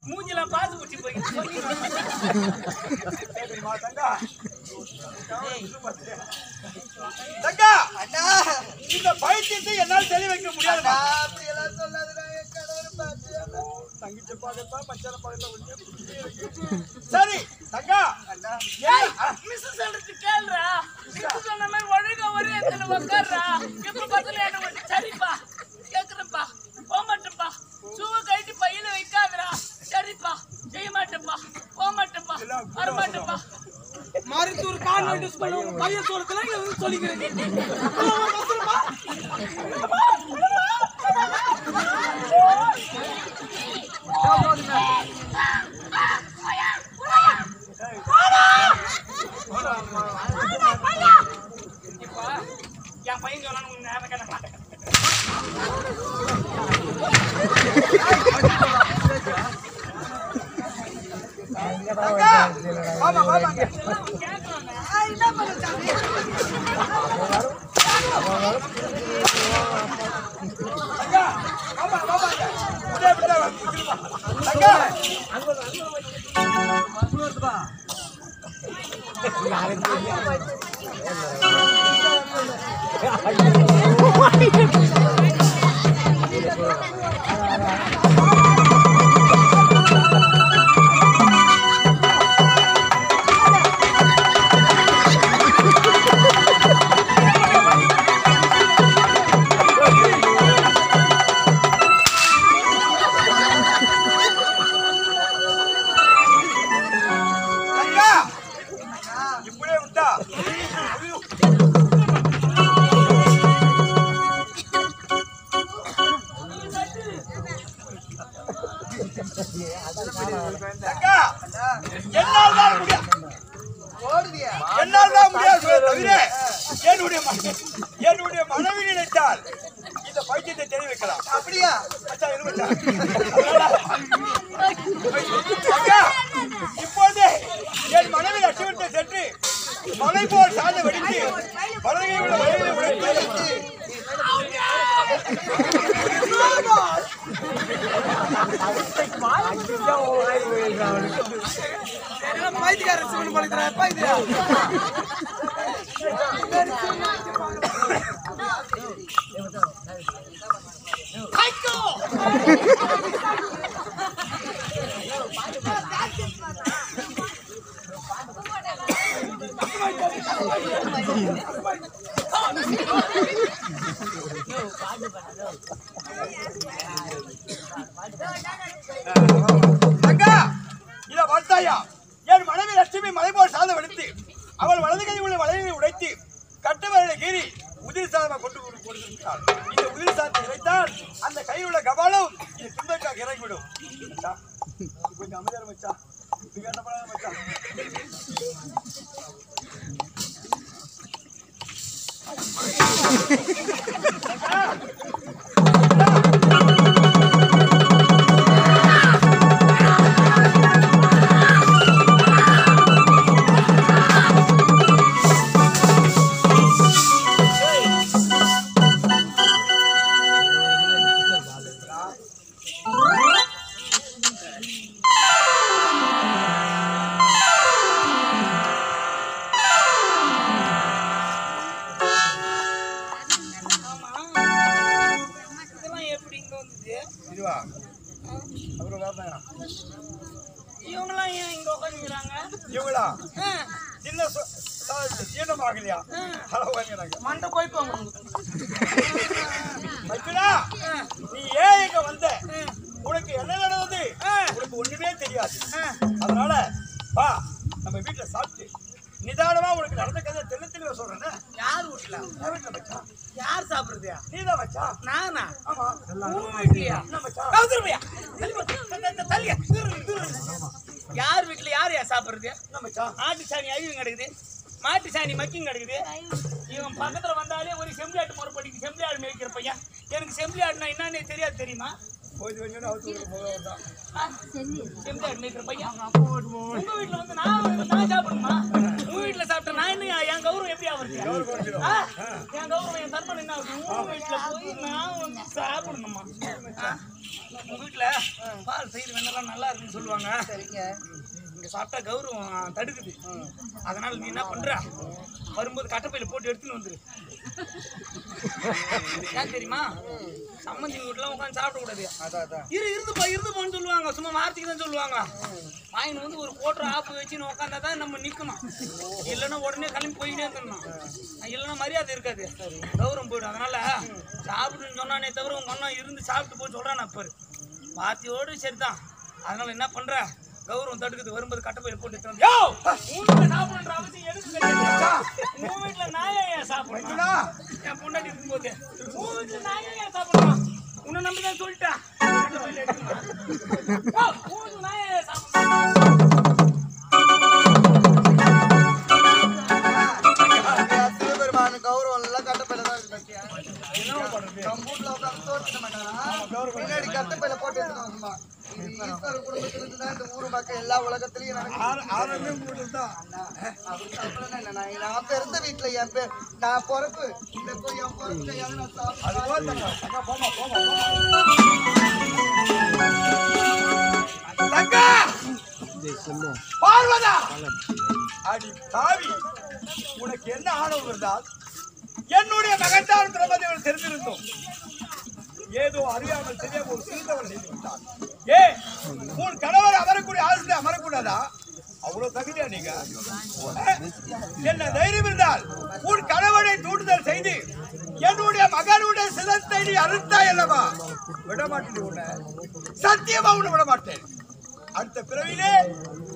மூஞ்சிலாம் பாத்து குட்டி போய் தங்கா இந்த பைத்தியத்தை என்னால் தெளி வைக்க முடியாது. தங்கிச்ச பாகத்தான் மச்சான பாகத்தான். சரி தங்கா மிஸ் சொல்றது கேளுடா. மிஸ் சொன்ன மாதிரி ஒழுங்கா ஒரே இடத்துல உட்கார்றா. எப்ப பார்த்தாலும் என்ன வந்து சரிப்பா கேக்குறப்பா போக மாட்டேப்பா சூவை கழட்டி பையில வைக்காதடா. சரிப்பா செய்ய மாட்டேப்பா போக மாட்டேப்பா வரமாட்டேப்பா. மருத்துவர் கான்வென்ட் ஸ்கூல்ல பையன் சொல்றதுல இங்க வந்து சொல்லிக்கிறேன். என் பையன் சொன்னான்னு நேரம் கேட்ட மாட்டேன். என்னுடைய மனைவி நினைத்தால் இந்த பைத்தியத்தை தெளி வைக்கலாம். அப்படியா இப்போது என் மனைவி லட்சுமணத்தை சென்று மலை போல் சாத வெடித்து வலகையை விட வயலை உடைத்து பைத்தியக்காரன் சிவன் பழக்கிறார் பைத்தியா இத வந்தாயா என் மனைவி லட்சுமி மலை போல் சாதம் எடுத்து அவள் வலது கை உள்ள வளையலை உடைத்து கட்டுவரலை கீறி உதிரி சாதமாக கொண்டு கொடுத்திருக்கிறாள். இந்த உதிரி சாதத்தை இறைத்தால் அந்த கையில் உள்ள கபாலம் இது துன்பக்காக இறங்கிவிடும். கொஞ்சம் அமைதியாக மச்சா விகாரப்படாத மச்சா. இவங்களாம் ஏன் இங்க உட்காந்துக்கிறாங்க? இவங்களா சின்ன சீனமாகலையா மண்டை போய்ப்பாங்க. நீ ஏன் இங்க வந்த? உனக்கு என்ன நடந்தது? உனக்கு ஒண்ணுமே தெரியாது. அதனால வா நம்ம வீட்டுல சாப்பிட்டு நிதானமா உனக்கு நடந்த கதை தெல்ல தெளிவா சொல்றேன். யார் வீட்டுல? வீட்டுல வச்சா யார் சாப்பிடுறதா? நீதான் வச்சா. நானா? ஆமா வீட்லயா? வச்சா யார் வீட்டுல யார் சாப்பிடுறது? வச்சா ஆட்டு சாணி அழிவு கிடக்குது, மாட்டு சாணி மக்கிங் கிடக்குது. இவன் பக்கத்துல வந்தாலே ஒரு செம்பிளாட்டு முறைப்படிக்கு செம்பிளாடு மேய்க்கிற பையன். எனக்கு செம்பிளாடுனா என்னன்னு தெரியாது தெரியுமா? போய் கொஞ்சம் அவுத்து போகலாம். எம்ஜிஆர் நிக்கிற பையன் உங்க வீட்டுல வந்து நான் சாப்பிடணுமா? உங்க வீட்டுல சாப்பிட்ட நான் என்ன என் கௌரவம் எப்படி ஆகுது? என் கௌரவம் என் தர்மம் என்ன ஆகுது? உங்க வீட்டுல போய் நான் வந்து சாப்பிடணுமா? உங்க வீட்டுல பால் தயிர் வெண்ணெல்லாம் நல்லா இருக்குன்னு சொல்லுவாங்க. இங்க சாப்பிட்டா கௌரவம் தடுக்குது. அதனால நீ என்ன பண்ற, வரும்போது கட்டப்பையில போட்டு எடுத்துன்னு வந்துரு. ஏன் தெரியுமா? சம்மந்தி வீட்டுல உட்காந்து சாப்பிட கூடாது. இருந்துப்பான்னு சொல்லுவாங்க. சும்மா வார்த்தைக்கு தான் சொல்லுவாங்க. வாயின் வந்து ஒரு கோட்டர் ஆப்பு வச்சுன்னு உட்காந்தா தான் நம்ம நிக்கணும். இல்லைன்னா உடனே கிளம்பி போயிட்டே இருந்துடணும். இல்லைன்னா மரியாதை இருக்காது, கௌரவம் போயிடும். அதனால சாப்பிட்டுன்னு சொன்னானே தவிர உங்க அண்ணா இருந்து சாப்பிட்டு போய் சொல்றான் அப்ப வார்த்தையோடு சரிதான். அதனால என்ன பண்ற, கௌரவம் தடுக்குது. வரும்போது கட்டப்பையில போட்டு சாப்பிடுன்ற அவசியம் எதுக்கு கிடையாது. உன் வீட்டுல நாயா ஏன் சாப்பிடணும்? என் பொண்டாட்டி இருக்கும்போது உன் வீட்டுல நாயா ஏன் சாப்பிடணும்? உன்னை நம்பிதான் சொல்லிட்டேன். நாயா ஏன் சாப்பிடணும்? கௌரவம் எல்லாம் கட்டப்பையில தான் இருக்கு. கம்பூட்ல உட்காந்து தோற்க மாட்டாங்க, பின்னாடி கட்டப்பையில போட்டு எடுத்துக்கோங்கம்மா. ஈஸ்வர குடும்பத்திலிருந்து தான் இந்த ஊரு மக்கள் எல்லா உலகத்திலையும் நான் பிறந்த வீட்டுல என் பேர் நான் பொறுப்பு இந்த போய் என் பொறுப்பு கையால நான் பார்வதா அடி பாவி, உனக்கு என்ன ஆணவம் இருந்தால் என்னுடைய மகன்தான் திரௌபதியில் தெரிந்திருந்தோம். ஏதோ அறியாமல் தெரியாம ஒரு சிறிதவர் செய்து விட்டார். உன் கணவர் அமரக்கூடிய ஆசிரியர் அமரக்கூடாதா? அவ்வளவு தகுதியா நீங்க? என்ன தைரியம் இருந்தால் உன் கணவனை தூண்டுதல் செய்து என்னுடைய மகனுடைய சிரத்தை நீ அறுத்தாய் அல்லவா? விடமாட்டேன், உன்னை சத்தியமா உன்னை விடமாட்டேன். அடுத்த பிறவிலே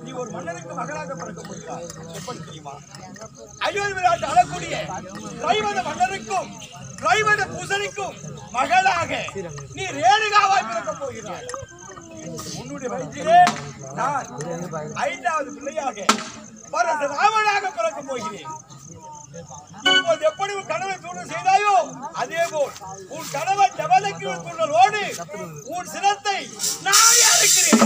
நீ ஒரு மன்னனுக்கு மகனாக பிறக்க போகிறாய். எப்படி தெரியுமா? அயோத்தி விராட்டு ஆளக்கூடிய கைவத மன்னனுக்கும் கைவத பூசணிக்கும் மகளாக நீ ரேணுகாவாய் பிறக்க போகிறாய். உன்னுடைய வயிற்றிலே நான் 5வது பிள்ளையாக பரசுராமனாக பிறக்க போகிறேன். இப்போது எப்படி உன் கணவன் தூண்டல் செய்தாயோ அதே போல் உன் கணவன் ஜபலக்கு தூண்டலோடு உன் சிரத்தை நான் அறுக்கிறேன்.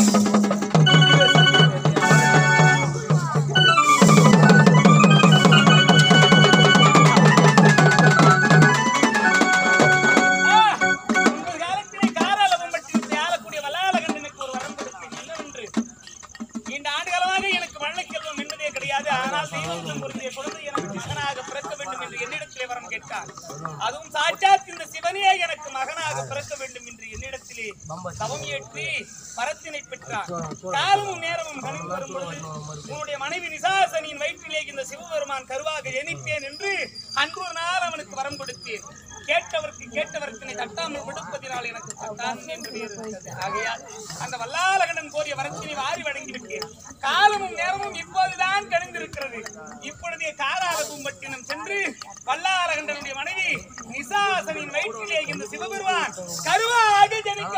அதுவும் சாட்சாத் இந்த சிவனே எனக்கு மகனாக பிறக்க வேண்டும் என்று என்னிடத்திலே தவம் ஏற்றி வரத்தினை பெற்றார். காலமும் நேரமும் கணிந்து வரும்பொழுது உன்னுடைய மனைவி நிசாசனின் வயிற்றிலே இந்த சிவபெருமான் கருவாக எனிப்பேன் என்று அன்று ஒரு நாள் அவனுக்கு வரம் கொடுத்தேன். கேட்டவர்க்கு தட்டாமல் கொடுப்பதினால் எனக்கு தட்டான் என்று இருந்தது. ஆகையால் அந்த வல்லாளகண்டன் கோரிய வரத்தினை வாரி வழங்கிவிட்டேன். காலமும் நேரமும் இப்போதுதான் கணிந்திருக்கிறது. இப்பொழுதே காராள பூம்பட்டினம் சென்று வல்லாளகண்டனுடைய மனைவி நிசாசனின் வயிற்றிலே இந்த சிவபெருமான் கருவாக ஜனிக்க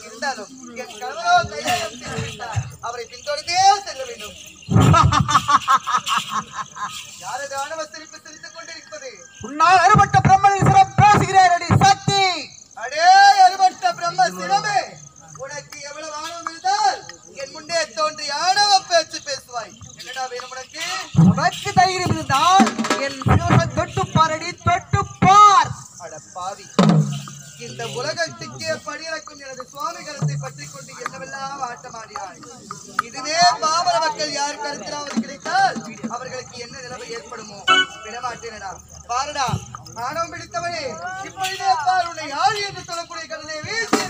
இருந்தாலும் என் கணவரோ அவரை பின்தொடர்ந்தே செல்ல வேண்டும். யாரது ஆணவ சிரிப்பு சிரித்துக் கொண்டிருப்பது? உன்னால் அறுபட்ட பிரம்மனை சிரம் பேசுகிறார் அடி சக்தி. அடே அறுபட்ட பிரம்ம சிரமே, உனக்கு எவ்வளவு ஆணவம் இருந்தால் என் முன்னே தோன்றி ஆணவ பேச்சு பேசுவாய். என்னடா வேணும் உனக்கு? உனக்கு தைரியம் இருந்தால் என் சிவனை தொட்டு பாரடி, தொட்டு பார். அட பாவி, இந்த உலகத்துக்கே படியிறக்கும் எனது சுவாமி கருத்தை பற்றி கொண்டு என்னவெல்லாம் ஆட்டமாடினாய். இதுவே பாமர மக்கள் யார் கருத்திலாவது கிடைத்தால் அவர்களுக்கு என்ன நிலைமை ஏற்படுமோ? விடமாட்டேனடா. பாருடா, ஆணவம் பிடித்தவனே, இப்பொழுதே பார் உன்னை யார் என்று சொல்லக்கூடிய கடலை வீசி